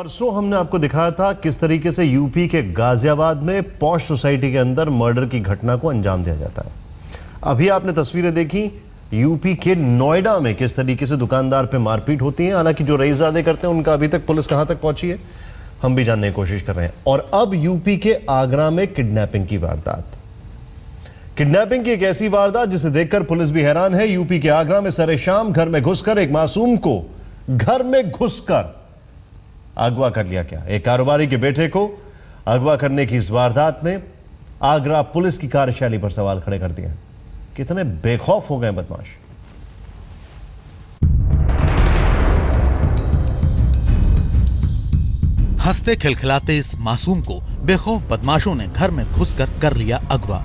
परसों हमने आपको दिखाया था किस तरीके से यूपी के गाजियाबाद में पॉश सोसाइटी के अंदर मर्डर की घटना को अंजाम दिया जाता है। अभी आपने तस्वीरें देखी यूपी के नोएडा में किस तरीके से दुकानदार पे मारपीट होती है। हालांकि जो रईसजादे करते हैं उनका अभी तक पुलिस कहां तक पहुंची है हम भी जानने की कोशिश कर रहे हैं। और अब यूपी के आगरा में किडनैपिंग की वारदात, किडनैपिंग की एक ऐसी वारदात जिसे देखकर पुलिस भी हैरान है। यूपी के आगरा में सरेशाम घर में घुसकर एक मासूम को घर में घुसकर अगवा कर लिया गया। एक कारोबारी के बेटे को अगवा करने की इस वारदात ने आगरा पुलिस की कार्यशैली पर सवाल खड़े कर दिए। कितने बेखौफ हो गए बदमाश। हंसते खिलखिलाते इस मासूम को बेखौफ बदमाशों ने घर में घुसकर कर लिया अगवा।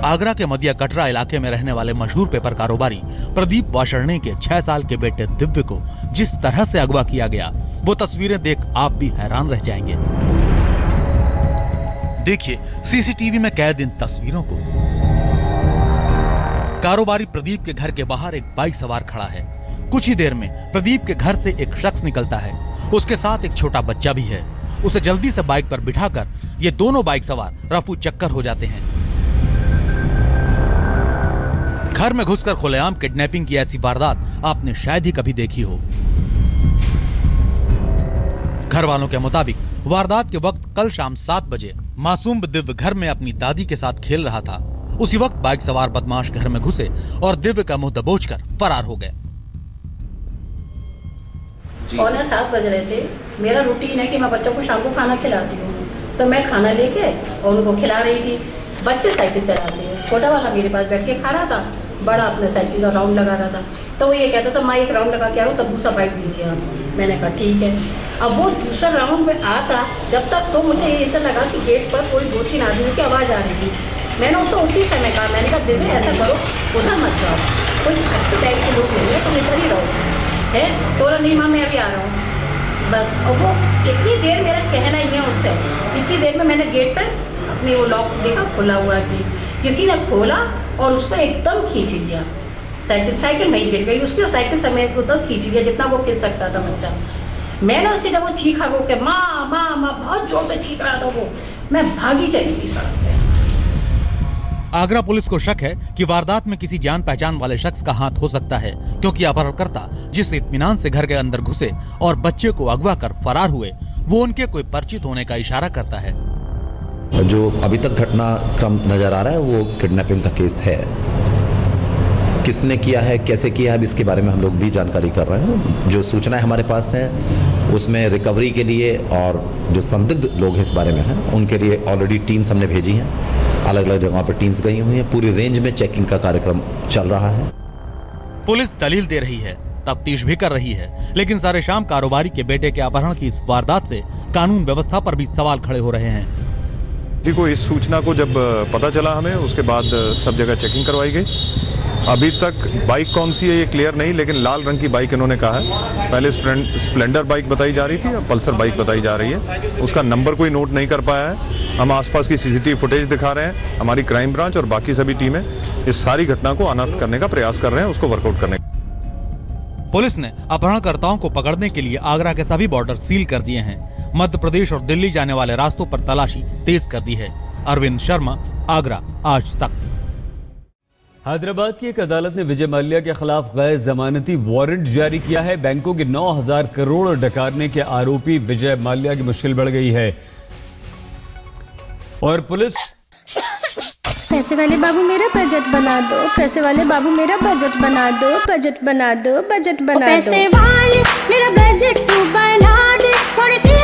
आगरा के मदिया कटरा इलाके में रहने वाले मशहूर पेपर कारोबारी प्रदीप वाषर्णे के 6 साल के बेटे दिव्य को जिस तरह से अगवा किया गया वो तस्वीरें देख आप भी हैरान रह जाएंगे। देखिए सीसीटीवी में कैद इन तस्वीरों को। कारोबारी प्रदीप के घर के बाहर एक बाइक सवार खड़ा है। कुछ ही देर में प्रदीप के घर से एक शख्स निकलता है, उसके साथ एक छोटा बच्चा भी है। उसे जल्दी से बाइक पर बिठाकर ये दोनों बाइक सवार रफू चक्कर हो जाते हैं। घर में घुसकर खुलेआम किडनैपिंग की ऐसी वारदात आपने शायद ही कभी देखी हो। घर वालों के मुताबिक वारदात के वक्त कल शाम 7 बजे मासूम दिव्य घर में अपनी दादी के साथ खेल रहा था। उसी वक्त बाइक सवार बदमाश घर में घुसे और दिव्य का मुंह दबोचकर फरार हो गए। 7:15 बज रहे थे। मेरा रूटीन है कि मैं बच्चों को शाम को खाना खिलाती हूँ, तो मैं खाना लेके और उनको खिला रही थी। बच्चे साइकिल चलाते हैं, छोटा वाला मेरे पास बैठ के खा रहा था, बड़ा अपने साइकिल का राउंड लगा रहा था। तो वो ये कहता था माँ एक राउंड लगा के आ रहा हूँ, तब दूसरा बाइक दीजिए आप। मैंने कहा ठीक है। अब वो दूसरा राउंड में आता जब तक तो मुझे ऐसा लगा कि गेट पर कोई 2-3 आदमी की आवाज़ आ रही थी। मैंने उससे उसी समय कहा, मैंने कहा दिव्य ऐसा करो उधर मत जाओ, कोई अच्छे टाइप के लोग नहीं है, तुम इधर ही रहो है। तो नहीं माँ मैं अभी आ रहा हूँ बस। और वो इतनी देर मेरा कहना ही है उससे, इतनी देर में मैंने गेट पर अपनी वो लॉक देखा खुला हुआ थी, किसी ने खोला और उसको एकदम खींच लिया। साइकिल वहीं गिर गई उसकी और साइकिल समेत को तो खींच लिया जितना वो खींच सकता था बच्चा। मैंने उसके जब वो चीखा रो के माँ माँ माँ बहुत जोर से चीख रहा था वो, मैं भागी चली गई सड़क पे। आगरा पुलिस को शक है कि वारदात में किसी जान पहचान वाले शख्स का हाथ हो सकता है, क्योंकि अपहरणकर्ता जिस इत्मीनान से घर के अंदर घुसे और बच्चे को अगवा कर फरार हुए वो उनके कोई परिचित होने का इशारा करता है। जो अभी तक घटनाक्रम नजर आ रहा है वो किडनैपिंग का केस है। किसने किया है, कैसे किया है, इसके बारे में हम लोग भी जानकारी कर रहे हैं। जो सूचनाएं हमारे पास हैं उसमें रिकवरी के लिए और जो संदिग्ध लोग हैं इस बारे में हैं उनके लिए ऑलरेडी टीम्स हमने भेजी हैं। अलग अलग जगहों पर टीम्स गई हुई हैं। पूरी रेंज में चेकिंग का कार्यक्रम चल रहा है। पुलिस दलील दे रही है, तफ्तीश भी कर रही है, लेकिन सरेशाम कारोबारी के बेटे के अपहरण की इस वारदात से कानून व्यवस्था पर भी सवाल खड़े हो रहे हैं। जी को इस सूचना को जब पता चला हमें उसके बाद सब जगह चेकिंग करवाई गई। अभी तक बाइक कौन सी है ये क्लियर नहीं, लेकिन लाल रंग की बाइक इन्होंने कहा है। पहले स्प्लेंडर बाइक बताई जा रही थी, अब पल्सर बाइक बताई जा रही है। उसका नंबर कोई नोट नहीं कर पाया है। हम आसपास की सीसीटीवी फुटेज दिखा रहे हैं। हमारी क्राइम ब्रांच और बाकी सभी टीमें इस सारी घटना को अनर्थ करने का प्रयास कर रहे हैं, उसको वर्कआउट करने का। पुलिस ने अपहरणकर्ताओं को पकड़ने के लिए आगरा के सभी बॉर्डर सील कर दिए हैं। मध्य प्रदेश और दिल्ली जाने वाले रास्तों पर तलाशी तेज कर दी है। अरविंद शर्मा, आगरा, आज तक। हैदराबाद की एक अदालत ने विजय माल्या के खिलाफ गैर जमानती वारंट जारी किया है। बैंकों के 9,000 करोड़ डकारने के आरोपी विजय माल्या की मुश्किल बढ़ गई है और पुलिस। पैसे वाले बाबू मेरा बजट बना दो, पैसे वाले बाबू मेरा बजट बना दो, बजट बना दो, बजट बना दो। पैसे वाले मेरा बजट तू बना दे, थोड़ी सी